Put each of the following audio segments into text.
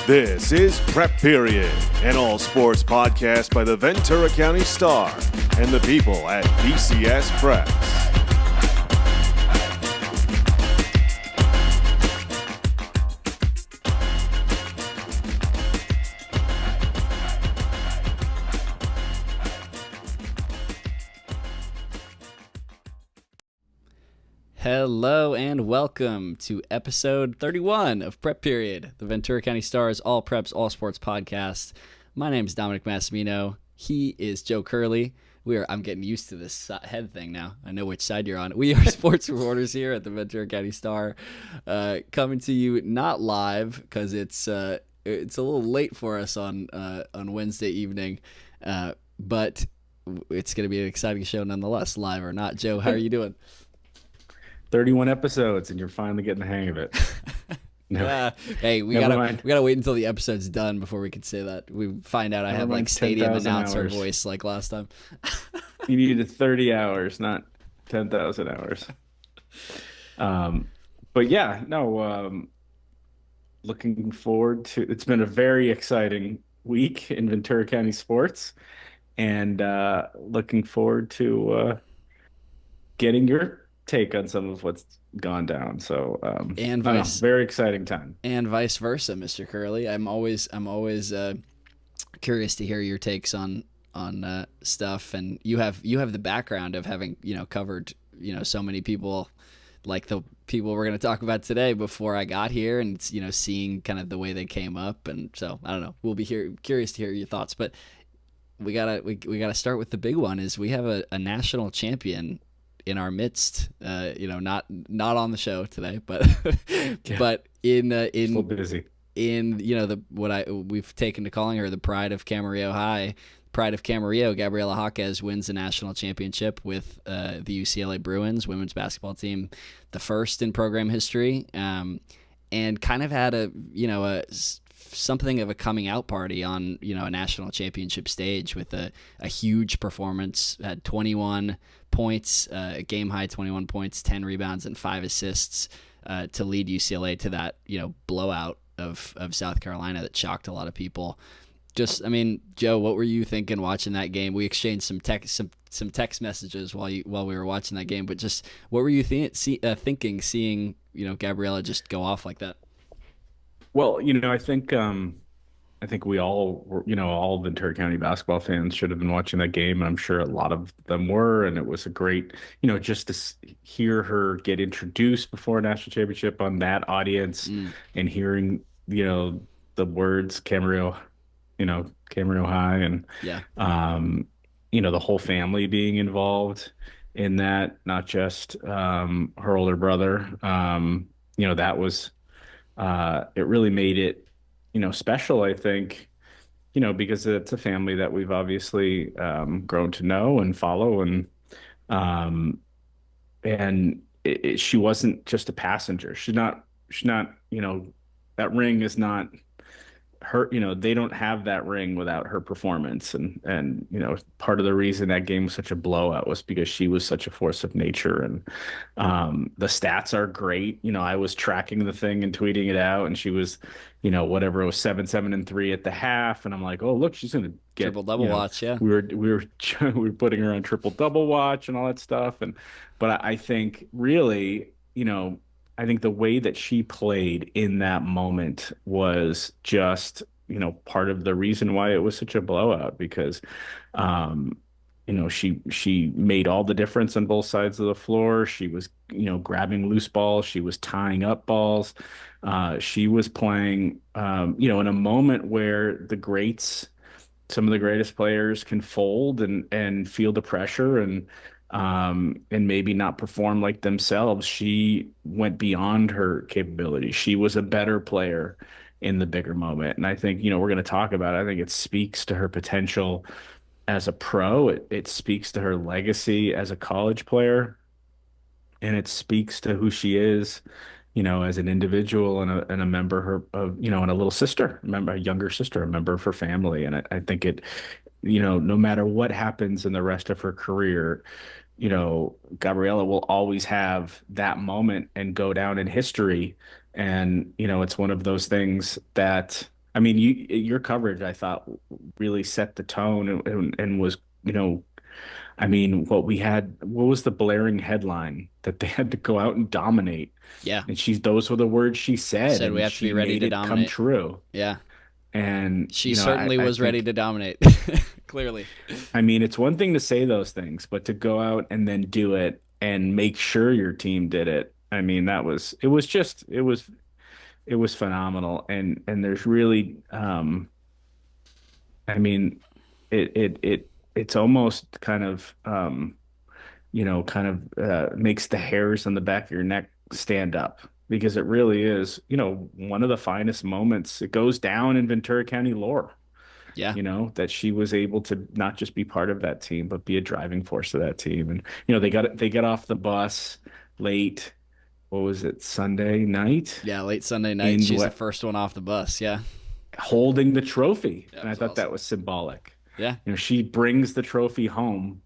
This is Prep Period, an all-sports podcast by the Ventura County Star and the people at VCS Press. Hello and welcome to episode 31 of Prep Period, the Ventura County Star's all preps, all sports podcast. My name is Dominic Massimino. He is Joe Curley. I'm getting used to this head thing now. I know which side you're on. We are sports reporters here at the Ventura County Star, coming to you not live because it's a little late for us on Wednesday evening, but it's going to be an exciting show nonetheless, live or not. Joe, how are you doing? 31 episodes and you're finally getting the hang of it. No. Hey, we gotta wait until the episode's done before we can say that. We find out I have like stadium announcer voice like last time. You needed 30 hours, not 10,000 hours. But yeah, no, looking forward to, it's been a very exciting week in Ventura County sports, and looking forward to getting your take on some of what's gone down. So very exciting time, and vice versa, Mr. Curley. I'm always curious to hear your takes on stuff, and you have the background of having covered so many people, like the people we're going to talk about today, before I got here, and seeing kind of the way they came up. And so I don't know, we'll be curious to hear your thoughts, but we gotta start with the big one. Is we have a national champion in our midst, not on the show today, but but in busy. We've taken to calling her the pride of Camarillo High, pride of Camarillo. Gabriela Jaquez wins the national championship with the UCLA Bruins women's basketball team, the first in program history, and kind of had something of a coming out party on a national championship stage with a huge performance. Had 21 points, a game high 21 points, 10 rebounds, and 5 assists to lead UCLA to that blowout of South Carolina that shocked a lot of people. Joe, what were you thinking watching that game? We exchanged some text messages while we were watching that game, but just what were you thinking seeing Gabriela just go off like that? Well, I think we all were, all Ventura County basketball fans should have been watching that game. I'm sure a lot of them were, and it was a great, just to hear her get introduced before a national championship on that audience, and hearing, the words Camarillo High, and the whole family being involved in that, not just her older brother. That was. It really made it, special, I think, because it's a family that we've obviously grown to know and follow, and she wasn't just a passenger. She's not, that ring is not her, they don't have that ring without her performance. And part of the reason that game was such a blowout was because she was such a force of nature. And the stats are great. I was tracking the thing and tweeting it out, and she was, whatever, it was 7-7-3 at the half. And I'm like, oh, look, she's going to get triple double watch. Yeah. We were putting her on triple double watch and all that stuff. But I think really, I think the way that she played in that moment was just, part of the reason why it was such a blowout, because, she made all the difference on both sides of the floor. She was, grabbing loose balls. She was tying up balls. She was playing, in a moment where some of the greatest players can fold and feel the pressure and maybe not perform like themselves. She went beyond her capability. She was a better player in the bigger moment. And I think, we're going to talk about it. I think it speaks to her potential as a pro. It speaks to her legacy as a college player. And it speaks to who she is, as an individual and a member of, and a little sister, a younger sister, a member of her family. And I think it, no matter what happens in the rest of her career, Gabriela will always have that moment and go down in history. And, it's one of those things that I mean, your coverage, I thought, really set the tone and was, I mean, what was the blaring headline that they had to go out and dominate? Yeah. And those were the words she said, Said we and have to be she ready made to it come dominate. true. Yeah. And, She certainly I was ready think, to dominate. Clearly. I mean, it's one thing to say those things, but to go out and then do it and make sure your team did it. I mean, it was phenomenal. And there's really, I mean, it's almost kind of, makes the hairs on the back of your neck stand up because it really is, one of the finest moments. It goes down in Ventura County lore, Yeah. that she was able to not just be part of that team, but be a driving force of that team. And, they got off the bus late. What was it, Sunday night? Yeah. Late Sunday night. In She's the what, first one off the bus. Yeah. holding the trophy. That And I was thought that awesome. was symbolic. Yeah. She brings the trophy home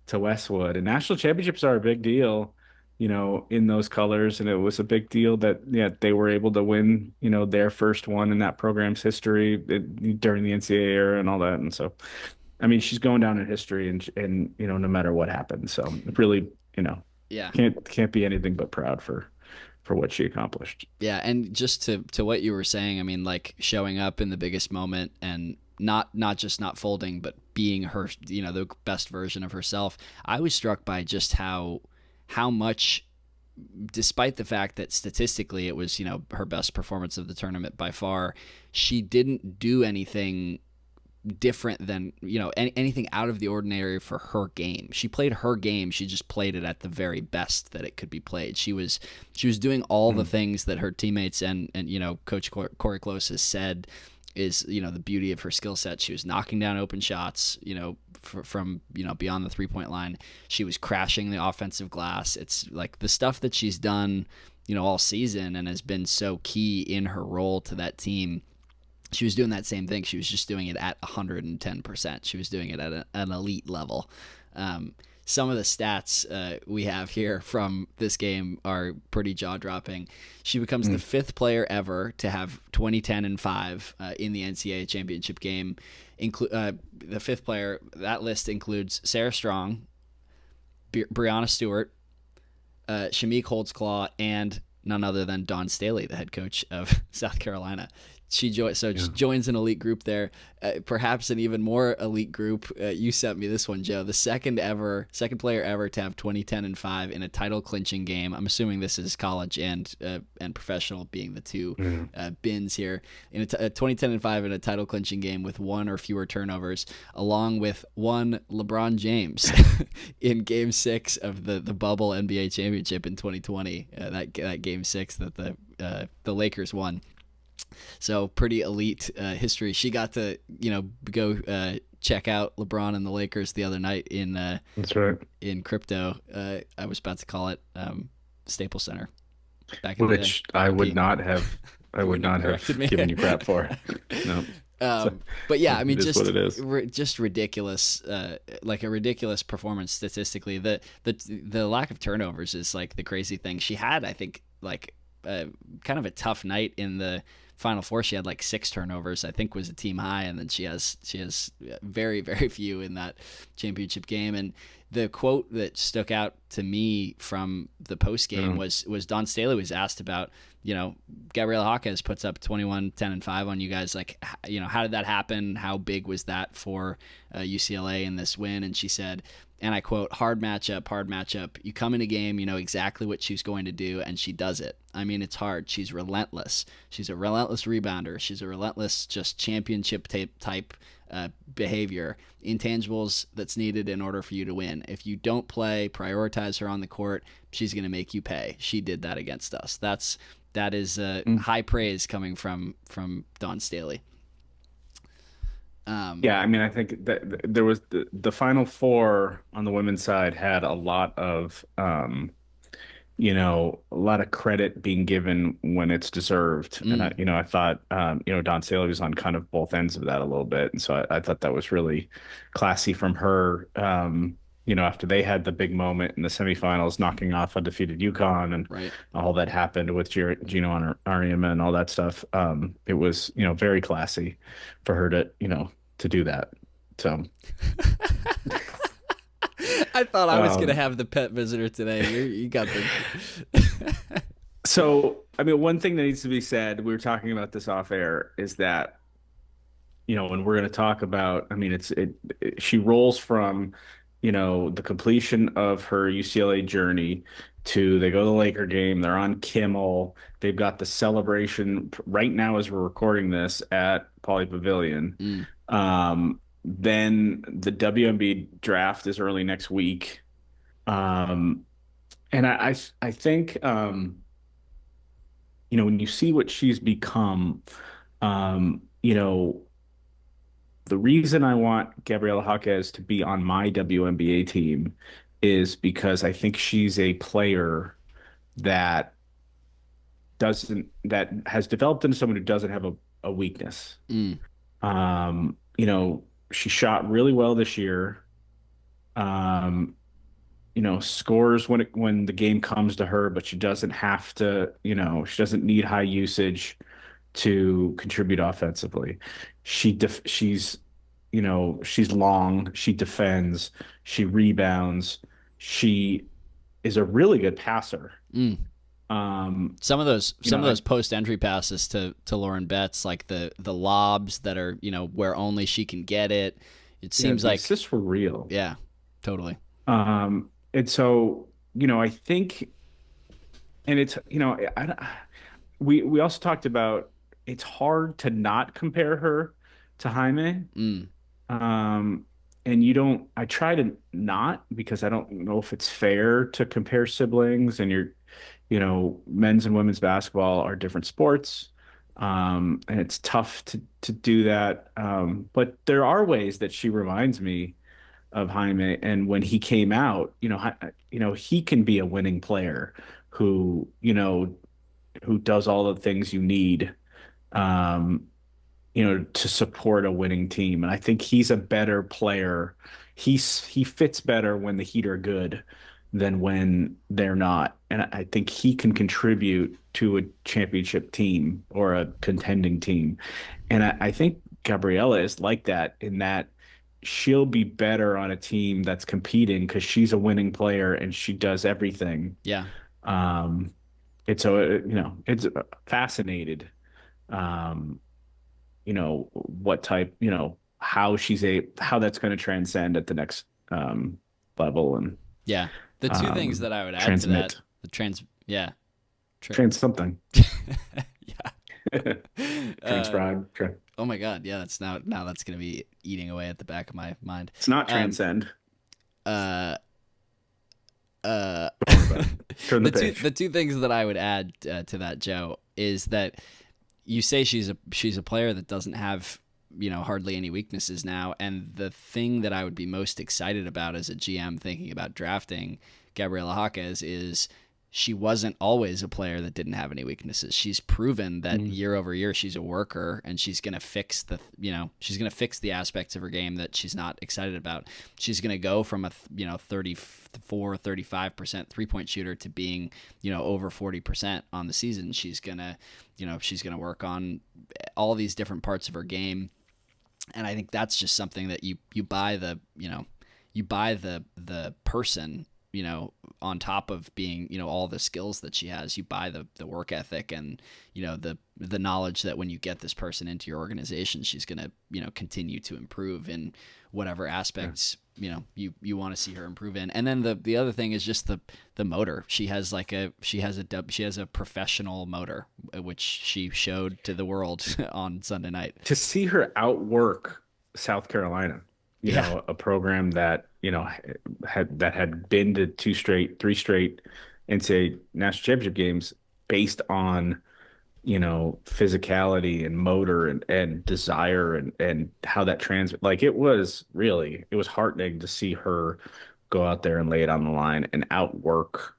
to Westwood. And national championships are a big deal, in those colors. And it was a big deal that, yeah, they were able to win, their first one in that program's history during the NCAA era and all that. And so, I mean, she's going down in history and, no matter what happens. So really, Yeah. can't be anything but proud for what she accomplished. Yeah, and just to what you were saying, I mean, like showing up in the biggest moment and not just not folding, but being her, the best version of herself. I was struck by just how much, despite the fact that statistically it was, her best performance of the tournament by far, she didn't do anything different than anything out of the ordinary for her game. She played her game. She just played it at the very best that it could be played. She was doing all the things that her teammates and Coach Corey Close has said is the beauty of her skill set. She was knocking down open shots from beyond the 3-point line. She was crashing the offensive glass. It's like the stuff that she's done all season and has been so key in her role to that team. She was doing that same thing. She was just doing it at 110%. She was doing it at an elite level. Some of the stats we have here from this game are pretty jaw-dropping. She becomes the fifth player ever to have 20, 10, and 5 in the NCAA championship game. The fifth player, that list includes Sarah Strong, Brianna Stewart, Shamik Holtzclaw, and none other than Dawn Staley, the head coach of South Carolina. She joins an elite group there, perhaps an even more elite group. You sent me this one, Joe. The second player ever to have 20, 10, and 5 in a title clinching game. I'm assuming this is college and professional being the two bins here. In a 20, 10, and 5 in a title clinching game with one or fewer turnovers, along with one LeBron James in Game 6 of the bubble NBA championship in 2020. That Game 6 that the Lakers won. So pretty elite history. She got to go check out LeBron and the Lakers the other night in That's right. in crypto. I was about to call it Staples Center. Back in Which the day. I would not have corrected me. given you crap for. No. But yeah, I mean, It is just what it is. just ridiculous, like a ridiculous performance statistically. The lack of turnovers is like the crazy thing. She had, I think, like kind of a tough night in the Final Four. She had like 6 turnovers, I think was a team high, and then she has very, very few in that championship game. And the quote that stuck out to me from the post game was Dawn Staley was asked about, Gabriela Jaquez puts up 21, 10, and 5 on you guys. Like, how did that happen? How big was that for UCLA in this win? And she said, and I quote, hard matchup. You come in a game, you know exactly what she's going to do, and she does it. I mean, it's hard. She's relentless. She's a relentless rebounder. She's a relentless, just championship type behavior, intangibles that's needed in order for you to win. If you don't prioritize her on the court, she's going to make you pay. She did that against us. That is high praise coming from Dawn Staley. Yeah, I mean, I think that there was the Final Four on the women's side had a lot of, a lot of credit being given when it's deserved. And I thought, Dawn Staley was on kind of both ends of that a little bit. And so I thought that was really classy from her. after they had the big moment in the semifinals, knocking off undefeated UConn and Right. all that happened with Gino Ariema and all that stuff. It was, very classy for her to do that. So, I thought I was gonna um, have the pet visitor today. You got the. so I mean, one thing that needs to be said, we were talking about this off air, is that, and we're going to talk about, I mean, she rolls from, the completion of her UCLA journey to they go to the Laker game, they're on Kimmel, they've got the celebration right now as we're recording this at Pauley Pavilion. Mm. Then the WNBA draft is early next week. Um, and I think, when you see what she's become, the reason I want Gabriela Jaquez to be on my WNBA team is because I think she's a player that that has developed into someone who doesn't have a weakness. Mm. She shot really well this year. Scores when the game comes to her, but she doesn't have to, she doesn't need high usage to contribute offensively. She's long, she defends, she rebounds, she is a really good passer. Mm. Some of those post entry passes to Lauren Betts, like the lobs that are where only she can get it. It seems like assists were real. Yeah, totally. And so I think, and it's we also talked about it's hard to not compare her to Jaime. Mm. And I try to not because I don't know if it's fair to compare siblings and men's and women's basketball are different sports. And it's tough to do that. But there are ways that she reminds me of Jaime. And when he came out, he can be a winning player who does all the things you need, to support a winning team. And I think he's a better player. He fits better when the Heat are good than when they're not. And I think he can contribute to a championship team or a contending team. And I think Gabriella is like that in that she'll be better on a team that's competing because she's a winning player and she does everything. Yeah. And so, it's fascinated, what type, how how that's going to transcend at the next level and Yeah. The two things that I would add transmit. to that, the trans, yeah, Trans something. yeah. Transcribe. Oh my God, yeah. That's now that's gonna be eating away at the back of my mind. It's not transcend. Uh, Turn the page. the two things that I would add to that, Joe, is that you say she's a player that doesn't have hardly any weaknesses now, and the thing that I would be most excited about as a GM thinking about drafting Gabriela Jaquez is she wasn't always a player that didn't have any weaknesses. She's proven that year over year she's a worker, and she's going to fix the aspects of her game that she's not excited about. She's going to go from a 35% three-point shooter to being over 40% on the season. She's going to work on all these different parts of her game, and I think that's just something that you buy the person, on top of being, all the skills that she has. You buy the work ethic and, the knowledge that when you get this person into your organization, she's going to, continue to improve in whatever aspects, you want to see her improve in. And then the other thing is just the motor. She has a professional motor, which she showed to the world on Sunday night. To see her outwork South Carolina, a program that, had been to three straight NCAA national championship games based on, physicality and motor and desire and how that like it was heartening to see her go out there and lay it on the line and outwork.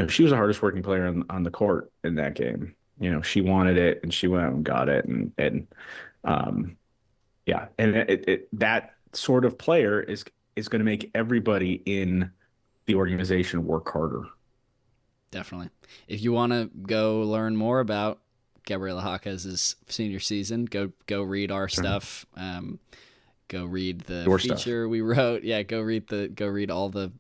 She was the hardest working player on the court in that game. She wanted it and she went out and got it yeah. And that sort of player is is going to make everybody in the organization work harder. Definitely. If you want to go learn more about Gabriela Jaquez's senior season, go read our stuff. Go read the Your feature stuff. we wrote. Yeah, go read all the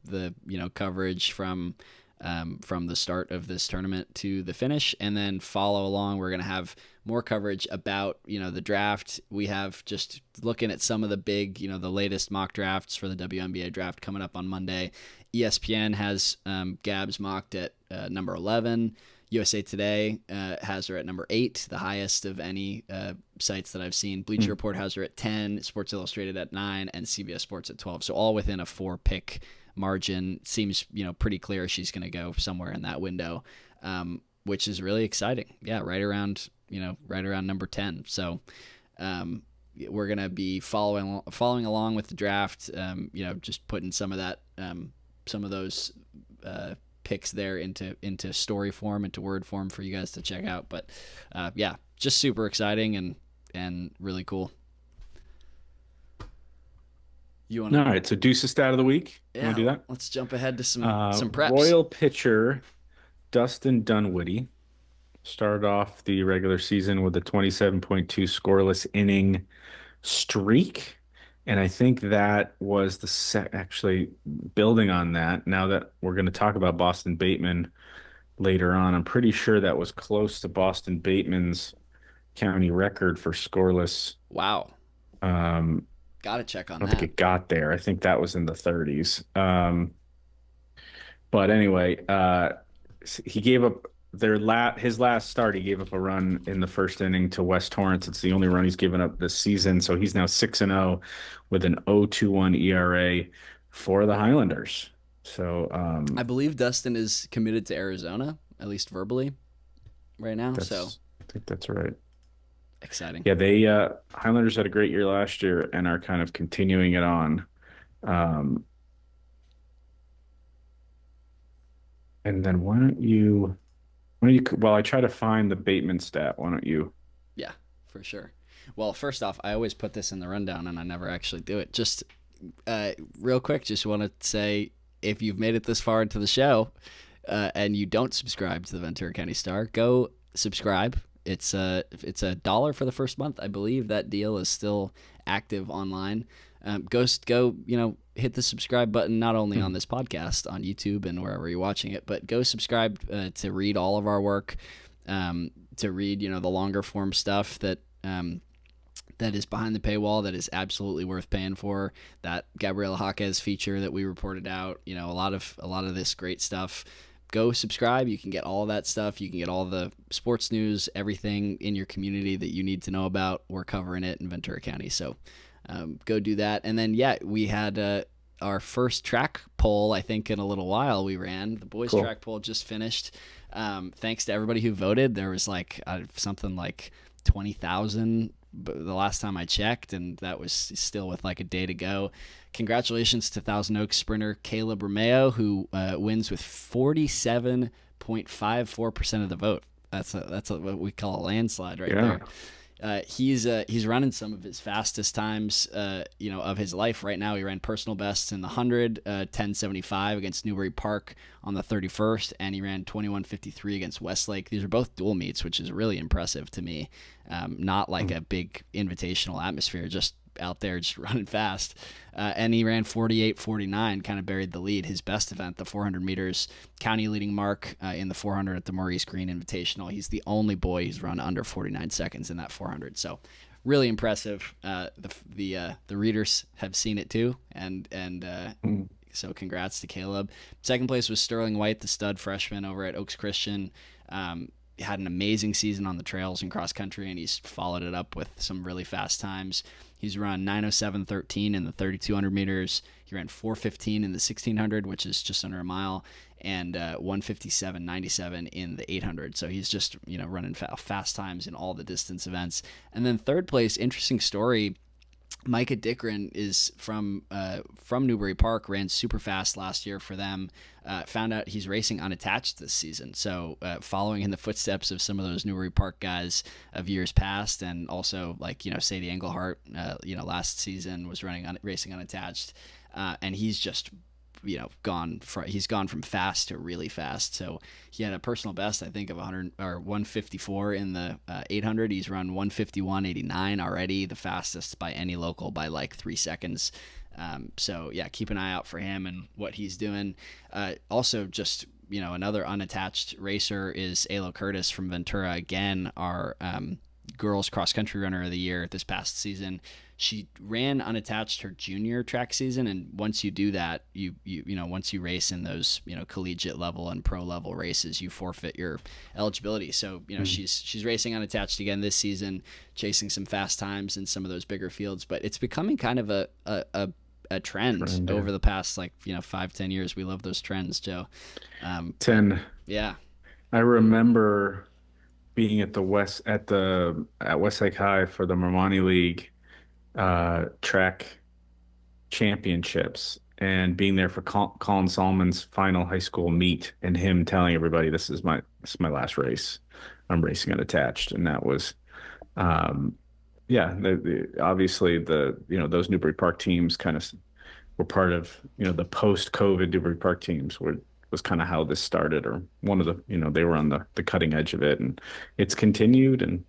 coverage from the start of this tournament to the finish, and then follow along. We're gonna have more coverage about the draft. We have just looking at some of the big the latest mock drafts for the WNBA draft coming up on Monday. ESPN has Gabs mocked at number 11. USA Today has her at number 8, the highest of any sites that I've seen. Bleacher Report has her at 10, Sports Illustrated at 9, and CBS Sports at 12. So all within a 4-pick margin. Seems pretty clear she's going to go somewhere in that window, which is really exciting. Yeah, right around number 10. So we're going to be following along with the draft. Just putting some of those picks there into story form, into word form for you guys to check out. But yeah, just super exciting and really cool. All right, so Deuce's stat of the week. Yeah, you want to do that? Let's jump ahead to some preps. Royal pitcher Dustin Dunwoody started off the regular season with a 27.2 scoreless inning streak. And I think that was actually building on that. Now that we're going to talk about Boston Bateman later on, I'm pretty sure that was close to Boston Bateman's county record for scoreless. Wow. Got to check on that. I don't think it got there. I think that was in the 30s. But anyway, he gave up his last start. He gave up a run in the first inning to West Torrance. It's the only run he's given up this season. So he's now 6-0 with an 0.21 ERA for the Highlanders. So I believe Dustin is committed to Arizona, at least verbally, right now. I think that's right. Exciting. Yeah, they Highlanders had a great year last year and are kind of continuing it on. And then why don't you while I try to find the Bateman stat, why don't you? Yeah, for sure. Well, first off, I always put this in the rundown and I never actually do it. Just real quick, just want to say, if you've made it this far into the show and you don't subscribe to the Ventura County Star, go subscribe. It's $1 for the first month. I believe that deal is still active online. Go hit the subscribe button, not only on this podcast on YouTube and wherever you're watching it, but go subscribe to read all of our work, to read the longer form stuff that is behind the paywall, that is absolutely worth paying for. That Gabriela Jaquez feature that we reported out, a lot of this great stuff. Go subscribe. You can get all of that stuff. You can get all the sports news, everything in your community that you need to know about. We're covering it in Ventura County. So go do that. And then, we had our first track poll, I think, in a little while we ran. The boys' track poll just finished. Thanks to everybody who voted. There was something like 20,000 the last time I checked, and that was still with a day to go. Congratulations to Thousand Oaks sprinter Caleb Romeo, who wins with 47.54% of the vote. That's what we call a landslide there. He's running some of his fastest times of his life right now. He ran personal bests in the 100, 10:75 against Newbury Park on the 31st, and he ran 21:53 against Westlake. These are both dual meets, which is really impressive to me. Not like a big invitational atmosphere, just out there just running fast. And he ran 48:49, kind of buried the lead. His best event, the 400 meters, county leading mark in the 400 at the Maurice Green Invitational. He's the only boy who's run under 49 seconds in that 400. So really impressive. The readers have seen it too, and so congrats to Caleb. Second place was Sterling White, the stud freshman over at Oaks Christian. Had an amazing season on the trails and cross country, and he's followed it up with some really fast times. He's run 9:07:13 in the 3,200 meters. He ran 4:15 in the 1,600, which is just under a mile, and 1:57:97 in the 800. So he's just running fast times in all the distance events. And then third place, interesting story. Micah Dickren is from Newbury Park, ran super fast last year for them. Found out he's racing unattached this season. So following in the footsteps of some of those Newbury Park guys of years past, and also Sadie Englehart, last season was racing unattached. and he's just he's gone from fast to really fast. So he had a personal best, I think, of 100 or 154 in the 800. He's run 151.89 already, the fastest by any local by like 3 seconds. So yeah, keep an eye out for him and what he's doing. Also, just another unattached racer is Alo Curtis from Ventura. Again, our girls cross country runner of the year this past season. She ran unattached her junior track season, and once you do that, once you race in those collegiate level and pro level races, you forfeit your eligibility. So she's racing unattached again this season, chasing some fast times in some of those bigger fields. But it's becoming kind of a trend over the past 5-10 years. We love those trends, Joe. 10. Yeah, I remember being at Westlake High for the Marmani League track championships, and being there for Colin Solomon's final high school meet, and him telling everybody, this is my last race. I'm racing unattached. And that was obviously those Newbury Park teams kind of were part of the post-COVID Newbury Park teams was kind of how this started, or one of the they were on the cutting edge of it, and it's continued. And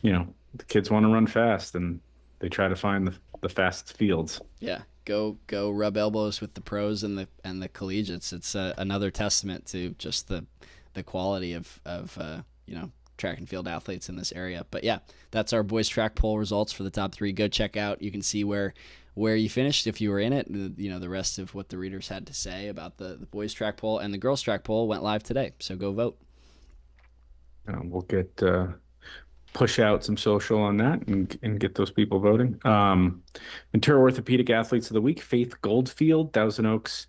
the kids want to run fast, and they try to find the fastest fields. Yeah, go rub elbows with the pros and the collegiates. It's another testament to just the quality of track and field athletes in this area. But yeah, that's our boys track poll results for the top 3. Go check out. You can see where you finished if you were in it. The rest of what the readers had to say about the boys track poll, and the girls track poll went live today. So go vote. We'll get push out some social on that and get those people voting. Ventura Orthopedic Athletes of the Week: Faith Goldfield, Thousand Oaks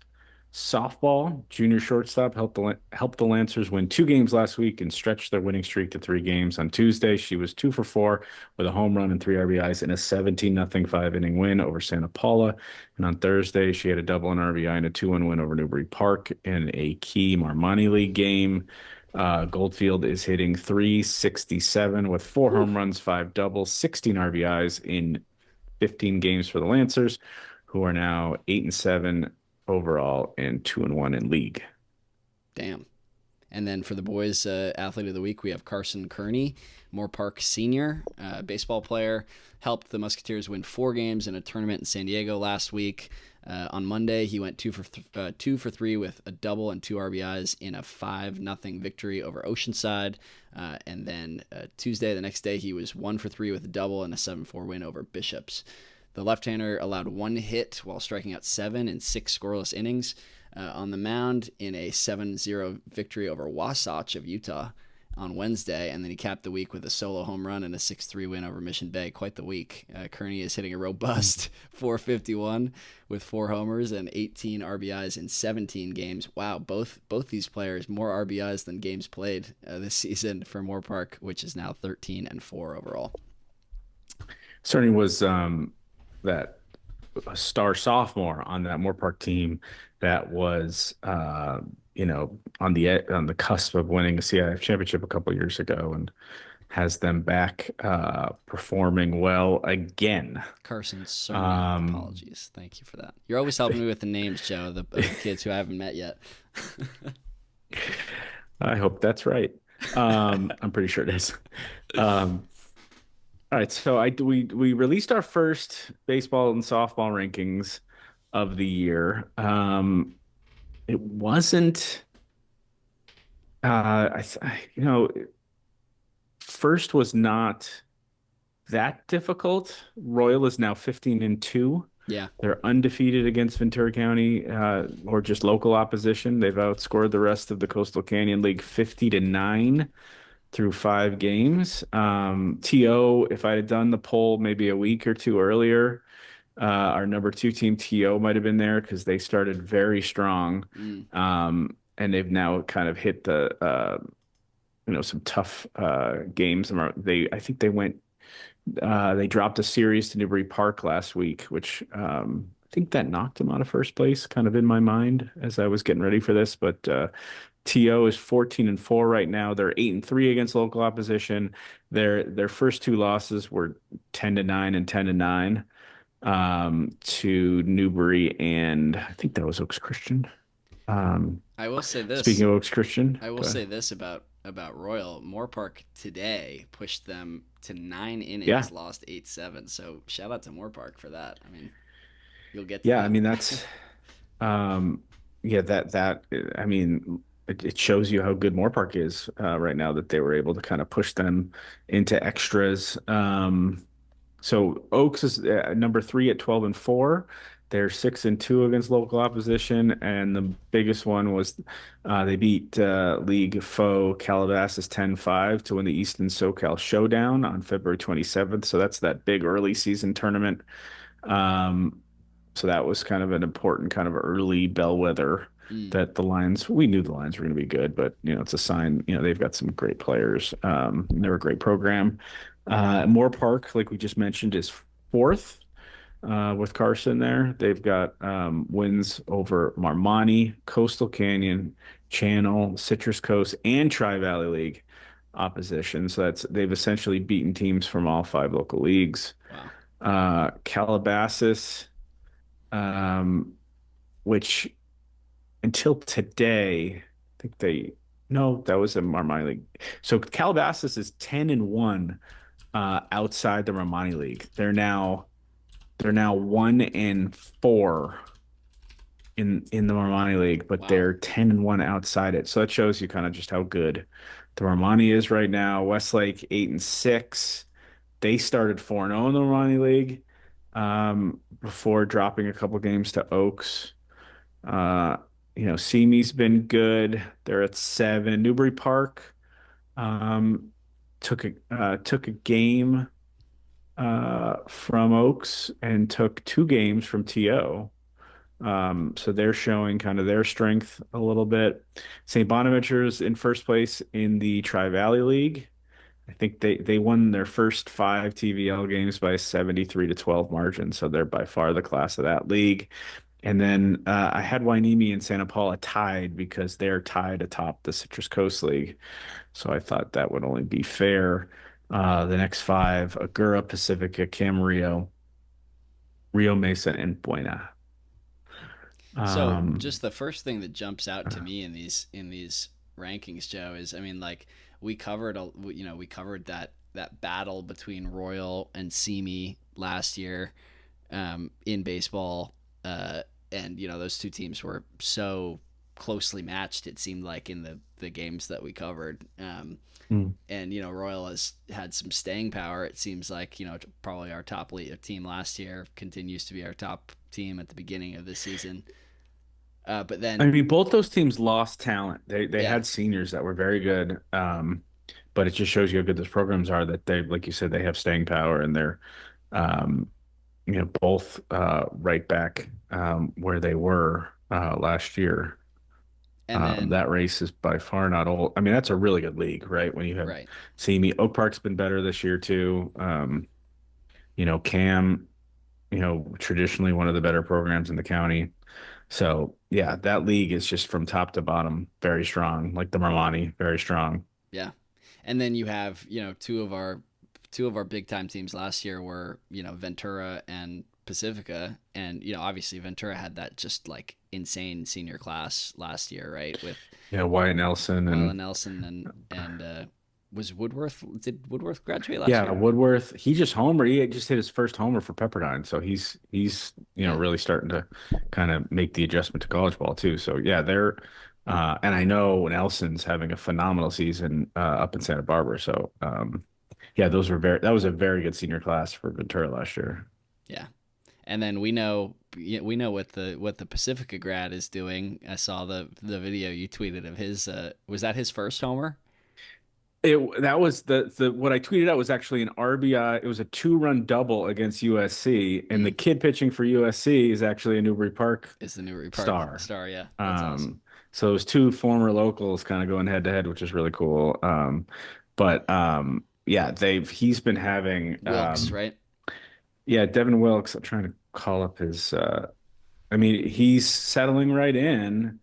softball junior shortstop, helped the Lancers win 2 games last week and stretch their winning streak to 3 games. On Tuesday, she was 2 for 4 with a home run and 3 RBIs in a 17-0 5-inning win over Santa Paula. And on Thursday, she had a double, an RBI, and a 2-1 win over Newbury Park in a key Marmani League game. Goldfield is hitting .367 with 4 home runs, 5 doubles, 16 RBIs in 15 games for the Lancers, who are now 8-7 overall and 2-1 in league. Damn. And then for the boys athlete of the week, we have Carson Kearney, Moore Park senior, baseball player, helped the Musketeers win 4 games in a tournament in San Diego last week. On Monday, he went 2 for 3 with a double and 2 RBIs in a 5-0 victory over Oceanside. And then Tuesday, the next day, he was 1 for 3 with a double and a 7-4 win over Bishops. The left-hander allowed 1 hit while striking out 7 in 6 scoreless innings on the mound in a 7-0 victory over Wasatch of Utah on Wednesday, and then he capped the week with a solo home run and a 6-3 win over Mission Bay. Quite the week. Kearney is hitting a robust .451 with 4 homers and 18 RBIs in 17 games. Wow, both these players more RBIs than games played this season for Moore Park, which is now 13-4 overall. Certainly was that a star sophomore on that Moore Park team that was on the cusp of winning a CIF championship a couple of years ago, and has them back performing well again. Carson, so many apologies. Thank you for that. You're always helping me with the names, Joe, of the kids who I haven't met yet. I hope that's right. I'm pretty sure it is. All right, so we released our first baseball and softball rankings of the year. It wasn't, first was not that difficult. Royal is now 15-2. Yeah, they're undefeated against Ventura County or just local opposition. They've outscored the rest of the Coastal Canyon League 50-9. Through 5 games. TO, if I had done the poll maybe a week or 2 earlier, our number 2 team, TO, might have been there because they started very strong. And they've now kind of hit the, some tough games. I think they dropped a series to Newbury Park last week, which I think that knocked them out of first place, kind of in my mind as I was getting ready for this. But TO is 14-4 right now. They're 8-3 against local opposition. Their first 2 losses were 10-9 and 10-9. to Newbury, and I think that was Oaks Christian. Um, I will say Speaking this. of Oaks Christian, I will go ahead. say this about Royal. Moore Park today pushed them to 9 innings, Yeah, lost 8-7. So shout out to Moore Park for that. I mean, you'll get to yeah. I that. mean, that's um, yeah. That I mean, it shows you how good Moorpark is right now that they were able to kind of push them into extras. So Oaks is number three at 12-4. They're 6-2 against local opposition, and the biggest one was they beat league foe Calabasas 10-5 to win the Easton SoCal Showdown on February 27th. So that's that big early season tournament. Um, so that was kind of an important kind of early bellwether Mm. that the Lions, we knew the Lions were going to be good, but it's a sign, they've got some great players. They're a great program. Moore Park, like we just mentioned, is fourth with Carson there. They've got wins over Marmani, Coastal Canyon, Channel, Citrus Coast, and Tri Valley League opposition. So they've essentially beaten teams from all five local leagues. Wow. Calabasas, um, which until today, I think no, that was a Marmani League. So Calabasas is 10-1 outside the Marmani League. They're now 1-4 in the Marmani League, but Wow. they're 10-1 outside it. So that shows you kind of just how good the Marmani is right now. Westlake 8-6. They started 4-0 in the Marmani League before dropping a couple games to Oaks. Uh, Simi's been good. They're at 7. Newbury Park um, took a game from Oaks and took 2 games from TO. So they're showing kind of their strength a little bit. St. Bonaventure's in first place in the Tri Valley League. I think they won their first 5 TVL games by a 73-12 margin, so they're by far the class of that league. And then I had Wainimi and Santa Paula tied because they're tied atop the Citrus Coast League. So I thought that would only be fair. The next 5, Agoura, Pacifica, Camarillo, Rio Mesa, and Buena. So Um, just the first thing that jumps out to me in these rankings, Joe, is I mean, like we covered that battle between Royal and Simi last year in baseball, and those two teams were so closely matched. It seemed like in the games that we covered. mm, And Royal has had some staying power. It seems like probably our top team last year continues to be our top team at the beginning of this season. But I then, mean, both those teams lost talent. They yeah, had seniors that were very good. But it just shows you how good those programs are that they, like you said, they have staying power and they're um, both right back where they were last year. and then That race is by far not old. I mean, that's a really good league, right? When you have right, see me, Oak Park's been better this year too. Cam, traditionally one of the better programs in the county. So yeah, that league is just from top to bottom very strong. Like the Marmani, very strong. yeah, and then you have two of our big time teams last year were Ventura and Pacifica, and obviously Ventura had that just like insane senior class last year, right? With Yeah, Wyatt Nelson Wyla and Nelson and was Woodworth, did Woodworth graduate last yeah, year? Woodworth. He just homered. He just hit his first homer for Pepperdine, so he's Yeah, really starting to kind of make the adjustment to college ball too. So yeah, they're and I know Nelson's having a phenomenal season up in Santa Barbara. So yeah, that was a very good senior class for Ventura last year. yeah. And then we know what the Pacifica grad is doing. I saw the video you tweeted of his. Was that his first homer? That was the what I tweeted out was actually an RBI. It was a 2-run double against USC, and the Mm, kid pitching for USC is actually a Newbury Park is the Newry Park star. Star? Yeah, that's awesome. Um, so it was 2 former locals kind of going head to head, which is really cool. But yeah, he's been having Wilkes, right? yeah, Devin Wilkes. I'm trying to call up his I mean, he's settling right in,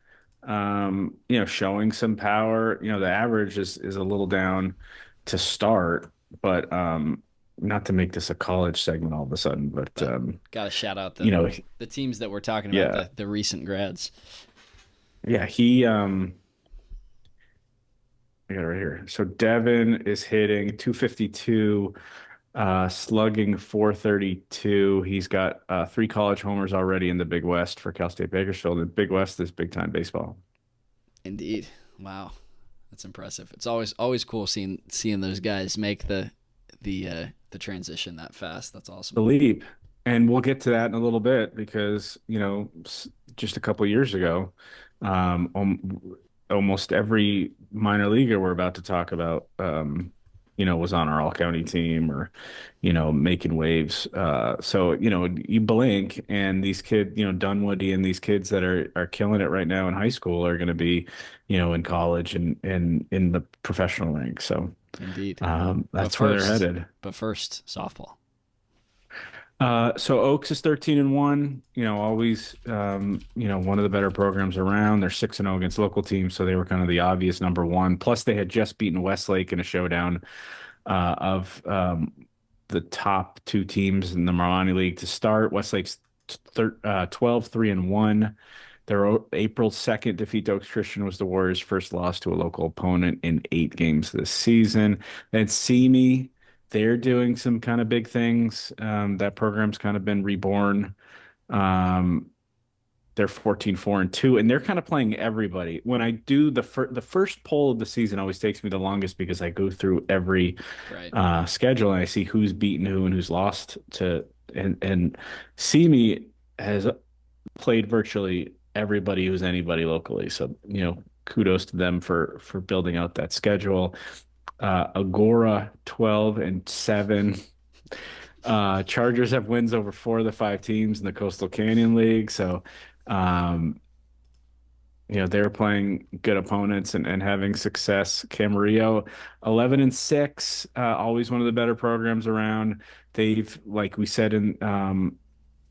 showing some power. The average is a little down to start, but not to make this a college segment all of a sudden, but got to shout out you know, the teams that we're talking about, yeah, the recent grads. yeah, he I got it right here. So Devin is hitting 252, slugging 432. He's got 3 college homers already in the Big West for Cal State Bakersfield. And Big West is big time baseball. Indeed. Wow. That's impressive. It's always cool seeing those guys make the transition that fast. That's awesome. The leap. And we'll get to that in a little bit because, just a couple years ago, almost every minor leaguer we're about to talk about, was on our all county team or, making waves. So, you blink and these kids, Dunwoody and these kids that are killing it right now in high school are going to be, in college and in the professional ranks. So indeed, that's where they're headed. But first, softball. So Oaks is 13-1, always, one of the better programs around. They're 6-0 against local teams, so they were kind of the obvious number one. Plus, they had just beaten Westlake in a showdown of the top 2 teams in the Marani League to start. Westlake's 12-3-1. Their April 2nd defeat to Oaks Christian was the Warriors' first loss to a local opponent in 8 games this season. Then Simi, they're doing some kind of big things. That program's kind of been reborn. They're 14-4-2, and they're kind of playing everybody. When I do the first poll of the season, always takes me the longest because I go through every schedule and I see who's beaten who and who's lost to. And Simi has played virtually everybody who's anybody locally. So kudos to them for building out that schedule. Agora 12-7. Chargers have wins over 4 of the 5 teams in the Coastal Canyon League. So, they're playing good opponents and having success. Camarillo 11-6, always one of the better programs around. They've, like we said in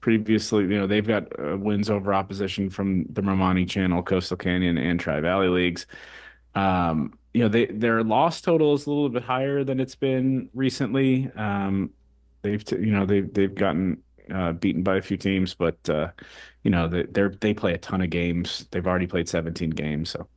previously, they've got wins over opposition from the Romani Channel, Coastal Canyon, and Tri-Valley leagues. Their loss total is a little bit higher than it's been recently. They've gotten beaten by a few teams, but they play a ton of games. They've already played 17 games. So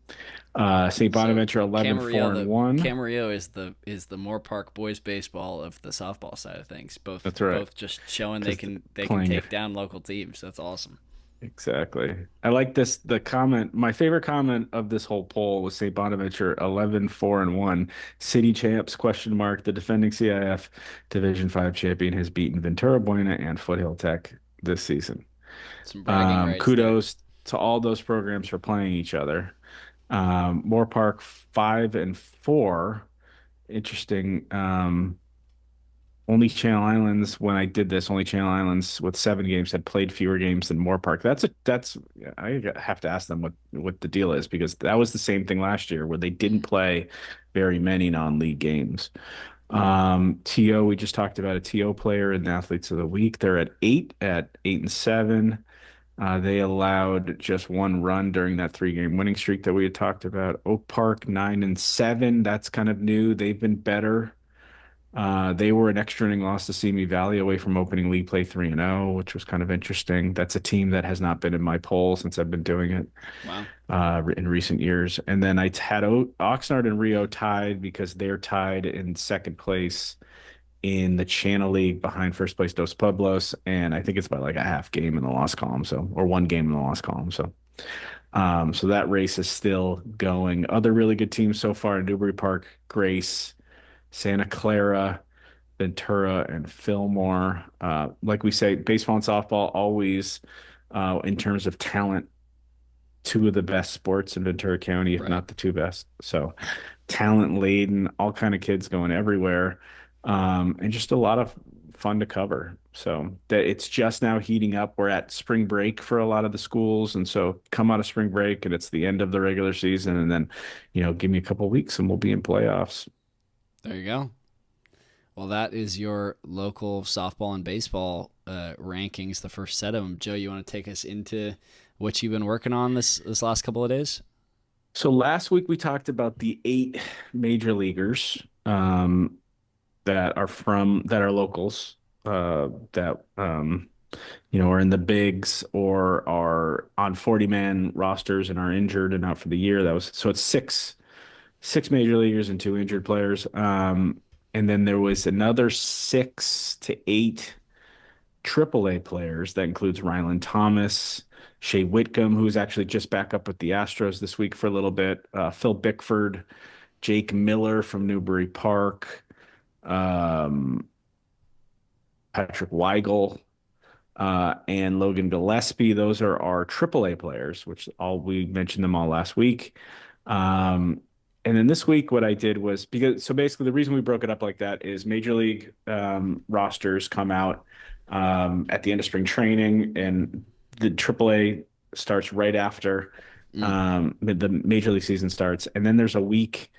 St. Bonaventure 11-4-1. Camarillo is the Moore Park boys baseball of the softball side of things. That's right. Both just showing they can take down local teams. That's awesome. Exactly. I like this. The comment, my favorite comment of this whole poll was St. Bonaventure 11-4-1. City champs, ? The defending CIF Division 5 champion has beaten Ventura Buena and Foothill Tech this season. Some bragging rights kudos to all those programs for playing each other. Moore Park 5-4. Interesting. Only Channel Islands, when I did this, only Channel Islands with 7 games had played fewer games than Moore Park. I have to ask them what the deal is, because that was the same thing last year where they didn't play very many non-league games. TO, we just talked about a TO player in the Athletes of the Week. They're at 8-7. They allowed just 1 run during that 3-game winning streak that we had talked about. Oak Park 9-7. That's kind of new. They've been better. They were an extra inning loss to Simi Valley away from opening league play 3-0, which was kind of interesting. That's a team that has not been in my poll since I've been doing it. Wow. In recent years. And then I had Oxnard and Rio tied because they're tied in second place in the Channel League behind first place Dos Pueblos. And I think it's by like a half game in the loss column. Or 1 game in the loss column. So that race is still going. Other really good teams so far in Newbury Park, Grace, Santa Clara, Ventura, and Fillmore. Like we say, baseball and softball always, in terms of talent, 2 of the best sports in Ventura County, if not the 2 best. So talent laden, all kind of kids going everywhere, and just a lot of fun to cover. So that it's just now heating up. We're at spring break for a lot of the schools, and so come out of spring break and it's the end of the regular season, and then give me a couple of weeks and we'll be in playoffs. There you go. Well, that is your local softball and baseball rankings, the first set of them. Joe, you want to take us into what you've been working on this last couple of days? So last week we talked about the 8 major leaguers. that are locals, that are in the bigs or are on 40-man rosters and are injured and out for the year. It's six major leaguers and two injured players. And then there was another 6 to 8 AAA players. That includes Ryland Thomas, Shea Whitcomb, who's actually just back up with the Astros this week for a little bit, Phil Bickford, Jake Miller from Newbury Park, um, Patrick Weigel, and Logan Gillespie. Those are our AAA players, which all we mentioned them all last week. And then this week, what I did was basically the reason we broke it up like that is Major League rosters come out at the end of spring training, and the AAA starts right after the Major League season starts, and then there's a week,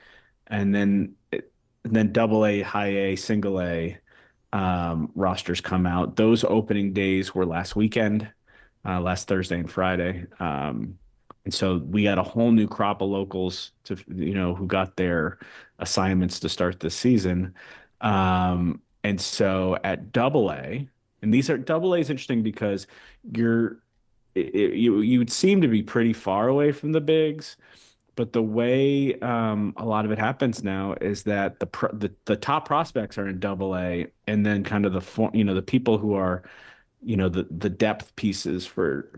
and then Double A, High A, Single A rosters come out. Those opening days were last weekend, last Thursday and Friday. And so we got a whole new crop of locals who got their assignments to start this season. And so at Double A, and Double A is interesting because you would seem to be pretty far away from the bigs. But the way a lot of it happens now is that the top prospects are in Double A, and then kind of the people who are, the depth pieces for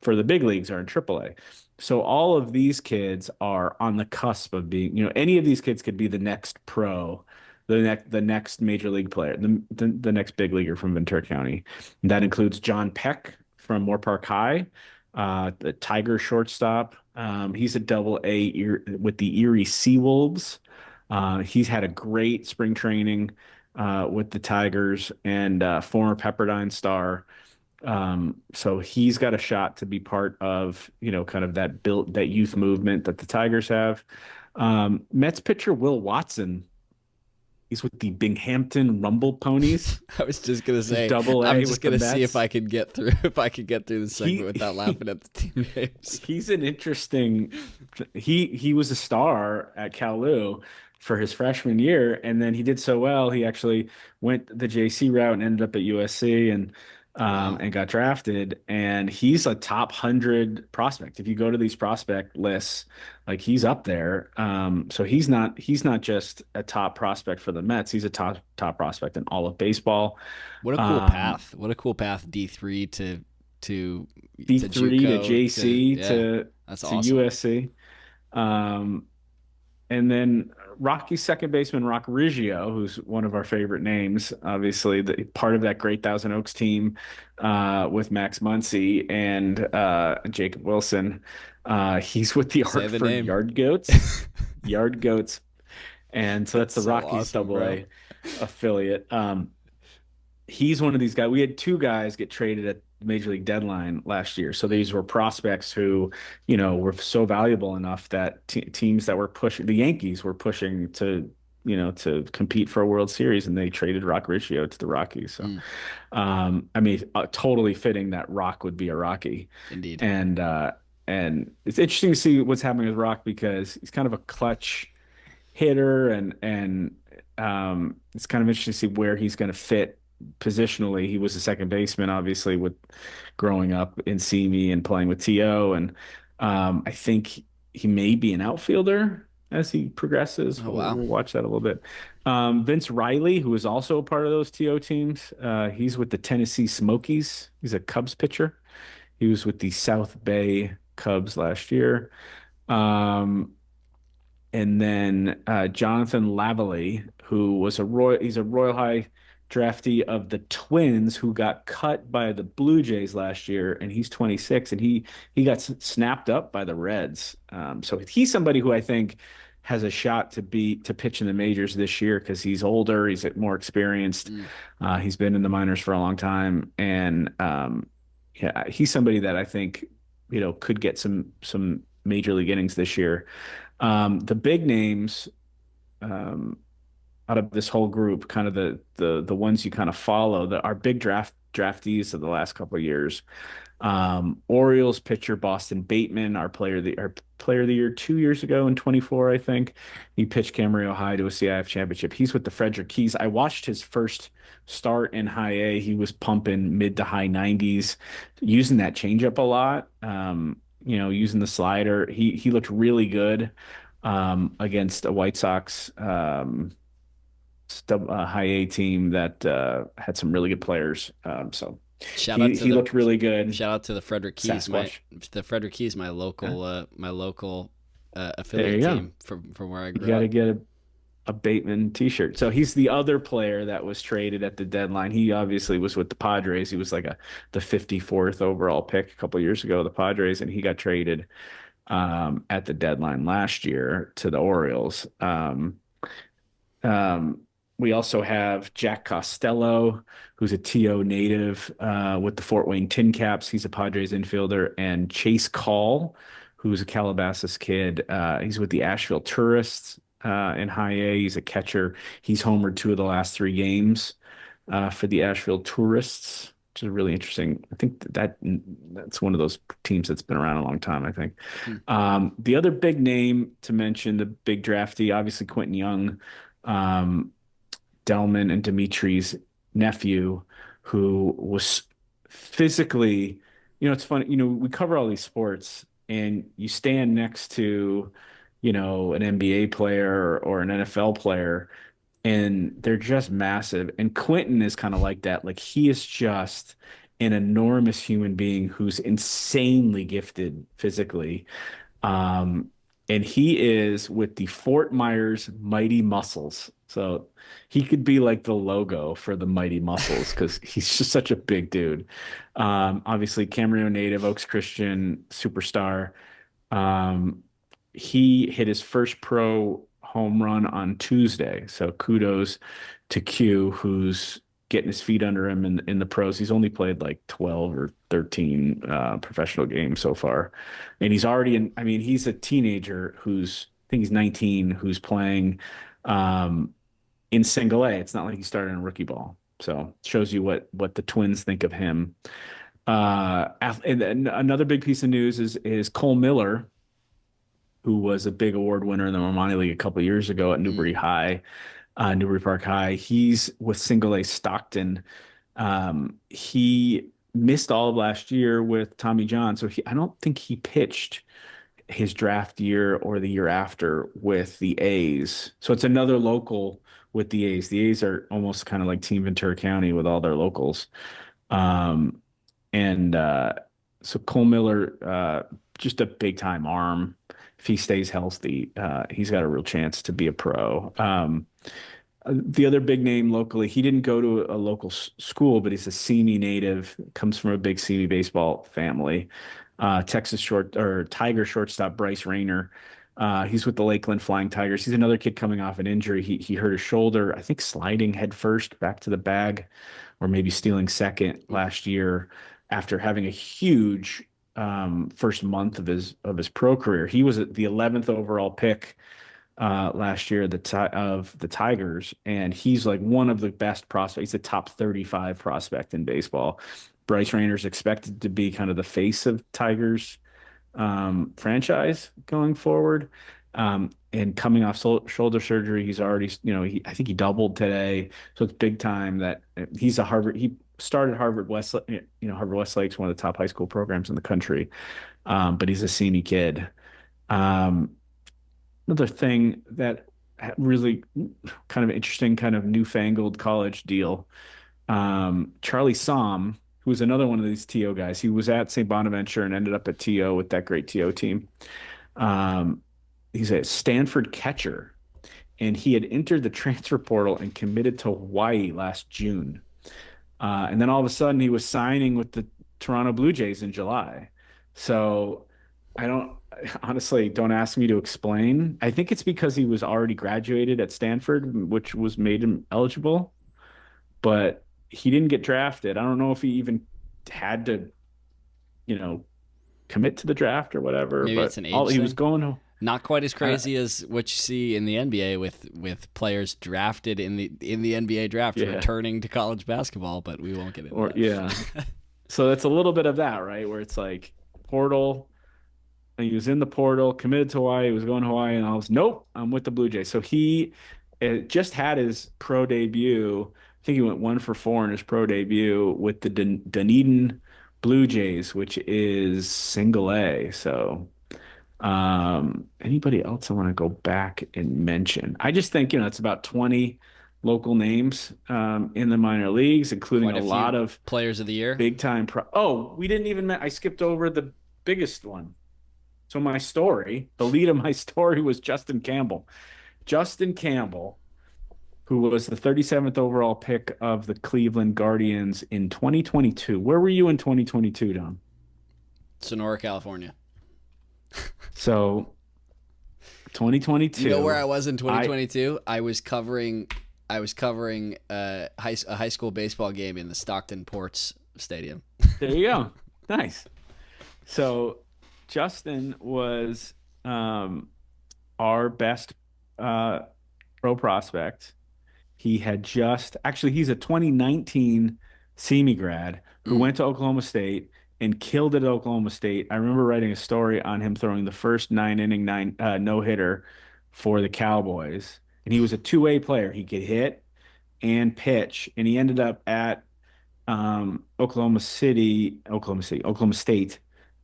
the big leagues are in Triple A. So all of these kids are on the cusp of being, any of these kids could be the next pro, the next major league player, the next big leaguer from Ventura County. And that includes John Peck from Moore Park High, the Tiger shortstop. He's a Double A with the Erie Seawolves. He's had a great spring training with the Tigers, and former Pepperdine Star. So he's got a shot to be part of, kind of that youth movement that the Tigers have. Mets pitcher Will Watson. He's with the Binghamton Rumble Ponies. I was just gonna say, Double A. I'm just gonna see Mets. if I can get through the segment without laughing at the team names. He's an interesting. He was a star at Kowloon for his freshman year, and then he did so well, he actually went the JC route and ended up at USC and got drafted. And he's a top 100 prospect. If you go to these prospect lists, like, he's up there. So he's not just a top prospect for the Mets. He's a top prospect in all of baseball. What a cool path! What a cool path. D3 to D3 to JC that's to awesome. USC. And then Rocky's second baseman, Rock Riggio, who's one of our favorite names, obviously part of that great Thousand Oaks team with Max Muncy and Jacob Wilson. He's with the Hartford Yard Goats. Yard Goats. And so that's the Rockies awesome, Double A affiliate. He's one of these guys. We had two guys get traded at the Major League deadline last year. So these were prospects who, were so valuable enough that teams that were pushing, the Yankees were pushing to compete for a World Series, and they traded Rock Riggio to the Rockies. So, totally fitting that Rock would be a Rocky. Indeed. And it's interesting to see what's happening with Rock, because he's kind of a clutch hitter, and it's kind of interesting to see where he's going to fit positionally. He was a second baseman, obviously, with growing up in Simi and playing with TO, and I think he may be an outfielder as he progresses. We'll watch that a little bit. Vince Riley, who is also a part of those TO teams, he's with the Tennessee Smokies. He's a Cubs pitcher. He was with the South Bay Cubs last year. And then Jonathan Lavalley, who was he's a Royal High draftee of the Twins, who got cut by the Blue Jays last year, and he's 26, and he got snapped up by the Reds. So he's somebody who I think has a shot to pitch in the majors this year, because he's older, he's more experienced, he's been in the minors for a long time, and he's somebody that I think could get some major league innings this year. The big names out of this whole group, kind of the ones you kind of follow, our big draft draftees of the last couple of years. Orioles pitcher Boston Bateman, our player of the year 2 years ago in 24, I think. He pitched Camarillo High to a CIF championship. He's with the Frederick Keys. I watched his first start in high A. He was pumping mid to high 90s, using that changeup a lot. Using the slider. He looked really good against a White Sox high A team that had some really good players. So he looked really good. Shout out to the Frederick Keys. The Frederick Keys, my local affiliate team from where I grew up. You got to get a Bateman t-shirt. So he's the other player that was traded at the deadline. He obviously was with the Padres. He was like the 54th overall pick a couple years ago, the Padres, and he got traded at the deadline last year to the Orioles. We also have Jack Costello, who's a TO native with the Fort Wayne Tin Caps. He's a Padres infielder. And Chase Call, who's a Calabasas kid. He's with the Asheville Tourists in high A. He's a catcher. He's homered 2 of the last 3 games for the Asheville Tourists, which is really interesting. I think that's one of those teams that's been around a long time, I think. The other big name to mention, the big draftee, obviously Quentin Young, Delman and Dimitri's nephew, who was physically, it's funny, we cover all these sports and you stand next to, an NBA player or an NFL player, and they're just massive. And Quentin is kind of like that. Like, he is just an enormous human being who's insanely gifted physically. And he is with the Fort Myers Mighty Muscles. So he could be like the logo for the Mighty Muscles because he's just such a big dude. Obviously, Camarillo native, Oaks Christian superstar. He hit his first pro home run on Tuesday. So kudos to Q, who's getting his feet under him in the pros. He's only played like 12 or 13 professional games so far. And he's already he's a teenager I think he's 19, who's playing in single A. It's not like he started in rookie ball. So it shows you what the Twins think of him. And another big piece of news is Cole Miller, who was a big award winner in the Romani League a couple of years ago at Newbury Park High. He's with single A Stockton. He missed all of last year with Tommy John. So I don't think he pitched his draft year or the year after with the A's. So it's another local with the A's. The A's are almost kind of like Team Ventura County with all their locals. So Cole Miller, just a big time arm. If he stays healthy, he's got a real chance to be a pro. The other big name locally, he didn't go to a local school, but he's a Simi native, comes from a big Simi baseball family. Tiger shortstop Bryce Rayner. He's with the Lakeland Flying Tigers. He's another kid coming off an injury. He hurt his shoulder, I think sliding head first back to the bag, or maybe stealing second last year after having a huge first month of his pro career. He was the 11th overall pick last year of the Tigers, and he's like one of the best prospects. He's a top 35 prospect in baseball. Bryce Rayner's expected to be kind of the face of Tigers franchise going forward. And coming off shoulder surgery, he's already, I think he doubled today. So it's big time that he started Harvard Westlake. Harvard Westlake's one of the top high school programs in the country. But he's a Simi kid. Another thing that really kind of interesting, kind of newfangled college deal. Charlie Somm, who was another one of these TO guys. He was at St. Bonaventure and ended up at TO with that great TO team. He's a Stanford catcher, and he had entered the transfer portal and committed to Hawaii last June. And then all of a sudden he was signing with the Toronto Blue Jays in July. So honestly, don't ask me to explain. I think it's because he was already graduated at Stanford, which was made him eligible, but he didn't get drafted. I don't know if he even had to, commit to the draft or whatever. Maybe but it's an age thing. he was going to. Not quite as crazy as what you see in the NBA with players drafted in the NBA draft returning to college basketball, but we won't get into that. Yeah. So it's a little bit of that, right? Where it's like portal, and he was in the portal, committed to Hawaii, he was going to Hawaii, and I was, nope, I'm with the Blue Jays. So he just had his pro debut. I think he went 1 for 4 in his pro debut with the Dunedin Blue Jays, which is single A. So anybody else I want to go back and mention? I just think, it's about 20 local names in the minor leagues, including a lot of players of the year. Big time we didn't even I skipped over the biggest one. So the lead of my story was Justin Campbell. Justin Campbell, who was the 37th overall pick of the Cleveland Guardians in 2022. Where were you in 2022, Dom? Sonora, California. So 2022. You know where I was in 2022? I was covering a high school baseball game in the Stockton Ports Stadium. There you go. Nice. So Justin was our best pro prospect. He's a 2019 SEMI grad who went to Oklahoma State and killed it at Oklahoma State. I remember writing a story on him throwing the first 9-inning no-hitter for the Cowboys. And he was a two-way player. He could hit and pitch. And he ended up at Oklahoma State,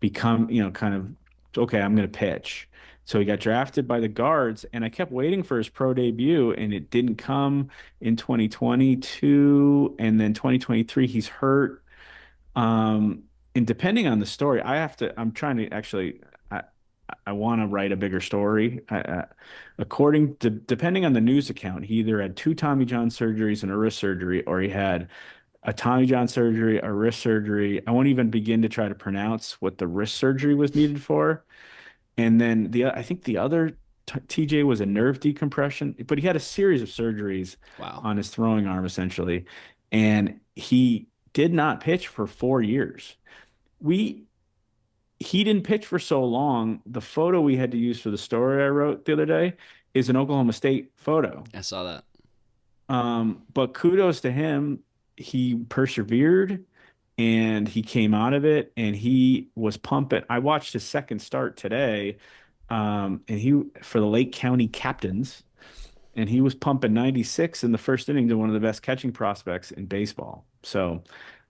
become, kind of, okay, I'm going to pitch. So he got drafted by the Guards, and I kept waiting for his pro debut, and it didn't come in 2022. And then 2023, he's hurt. And depending on the story, I'm trying to actually, I want to write a bigger story. Depending on the news account, he either had 2 Tommy John surgeries and a wrist surgery, or he had a Tommy John surgery, a wrist surgery. I won't even begin to try to pronounce what the wrist surgery was needed for. And then I think the other TJ was a nerve decompression, but he had a series of surgeries on his throwing arm, essentially. And he did not pitch for 4 years. He didn't pitch for so long. The photo we had to use for the story I wrote the other day is an Oklahoma State photo. I saw that. But kudos to him. He persevered and he came out of it, and he was pumping. I watched his second start today, and he for the Lake County Captains, and he was pumping 96 in the first inning to one of the best catching prospects in baseball. So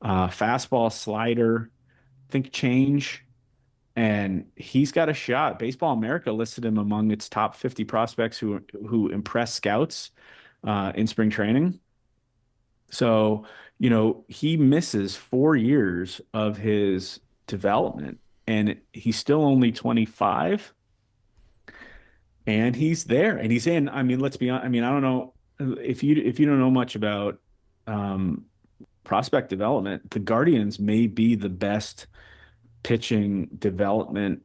fastball, slider, think change, and he's got a shot. Baseball America listed him among its top 50 prospects who impress scouts in spring training. So, he misses 4 years of his development, and he's still only 25, and he's there, and he's in. I mean, let's be honest. I mean, I don't know if you don't know much about prospect development. The Guardians may be the best pitching development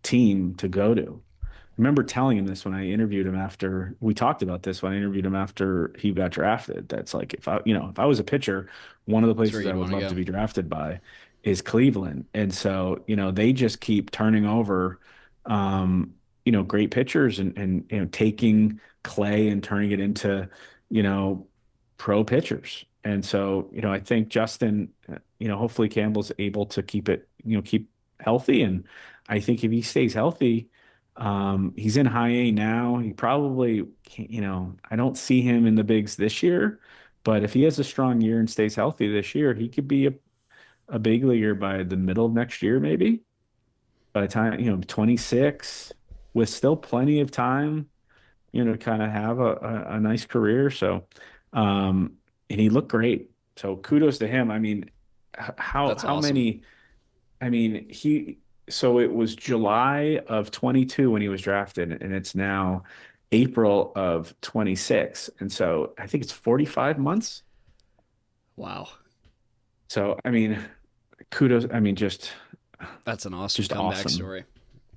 team to go to. I remember telling him this when I interviewed him after we talked about this when I interviewed him after he got drafted. That's like, if I was a pitcher, one of the places I would love to be drafted by is Cleveland. And so, they just keep turning over, great pitchers and taking clay and turning it into, pro pitchers. And so, I think Justin, hopefully Campbell's able to keep healthy. And I think if he stays healthy, he's in high A now. He probably can't, I don't see him in the bigs this year, but if he has a strong year and stays healthy this year, he could be a big leaguer by the middle of next year, maybe by the time, 26, with still plenty of time, to kind of have a nice career. So, and he looked great. So kudos to him. I mean, how awesome. many, so it was July of 22 when he was drafted, and it's now April of 26. And so I think it's 45 months. Wow. So, kudos. That's an awesome comeback story.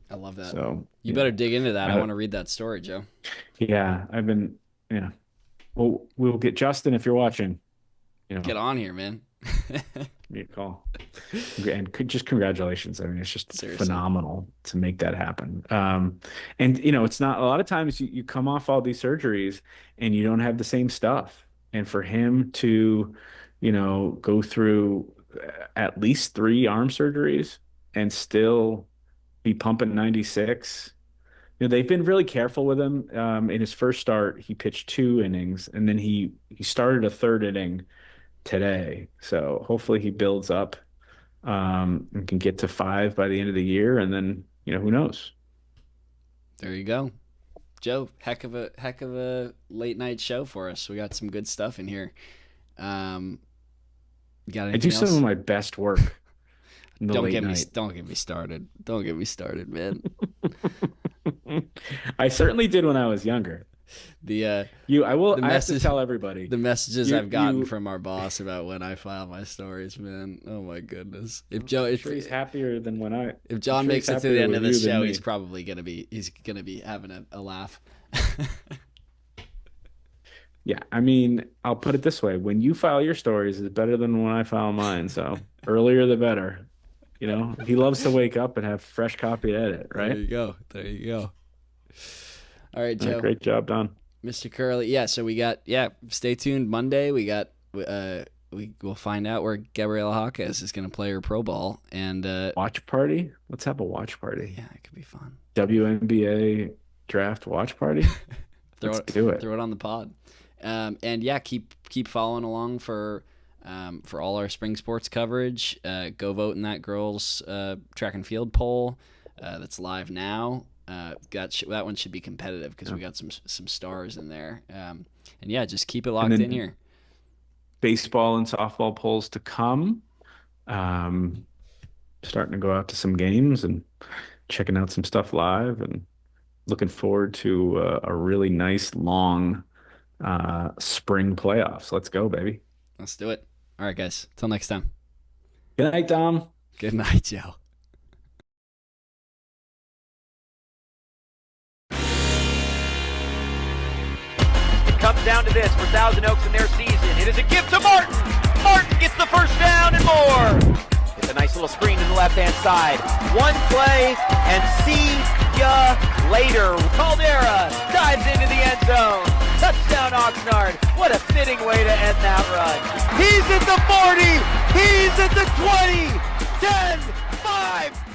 I love that. So you better dig into that. I want to read that story, Joe. Yeah, we'll get Justin if you're watching. Get on here, man. Give me a call. And just congratulations. I mean, it's just Seriously. phenomenal to make that happen. And it's not, a lot of times you come off all these surgeries and you don't have the same stuff. And for him to, go through at least 3 arm surgeries and still be pumping 96. They've been really careful with him. In his first start, he pitched 2 innings, and then he started a 3rd inning today. So hopefully he builds up and can get to 5 by the end of the year, and then who knows. There you go, Joe. Heck of a late night show for us. We got some good stuff in here. I do some of my best work. Don't get me started. Don't get me started, man. I certainly did when I was younger. I have to tell everybody the messages I've gotten from our boss about when I file my stories, man. Oh my goodness! If he's happier than when I. If John makes it to the end of the show, he's probably gonna be having a laugh. Yeah, I mean, I'll put it this way: when you file your stories, it's better than when I file mine. So earlier the better. He loves to wake up and have fresh copy to edit, right? There you go. All right, Joe. Great job, Don. Mr. Curley. Yeah, so we got, stay tuned. Monday, we'll find out where Gabriela Jaquez is going to play her pro ball. And watch party? Let's have a watch party. Yeah, it could be fun. WNBA draft watch party? Let's do it. Throw it on the pod. And yeah, keep following along for all our spring sports coverage. Go vote in that girls track and field poll that's live now. That one should be competitive because we got some stars in there. And yeah, just keep it locked in here. Baseball and softball polls to come. Starting to go out to some games and checking out some stuff live, and looking forward to a really nice long spring playoffs. Let's go, baby. Let's do it. All right, guys. Till next time. Good night, Dom. Good night, Joe. Comes down to this for Thousand Oaks in their season. It is a gift to Martin. Martin gets the first down and more. It's a nice little screen to the left-hand side. One play and see ya later. Caldera dives into the end zone. Touchdown Oxnard. What a fitting way to end that run. He's at the 40. He's at the 20. 10, 5.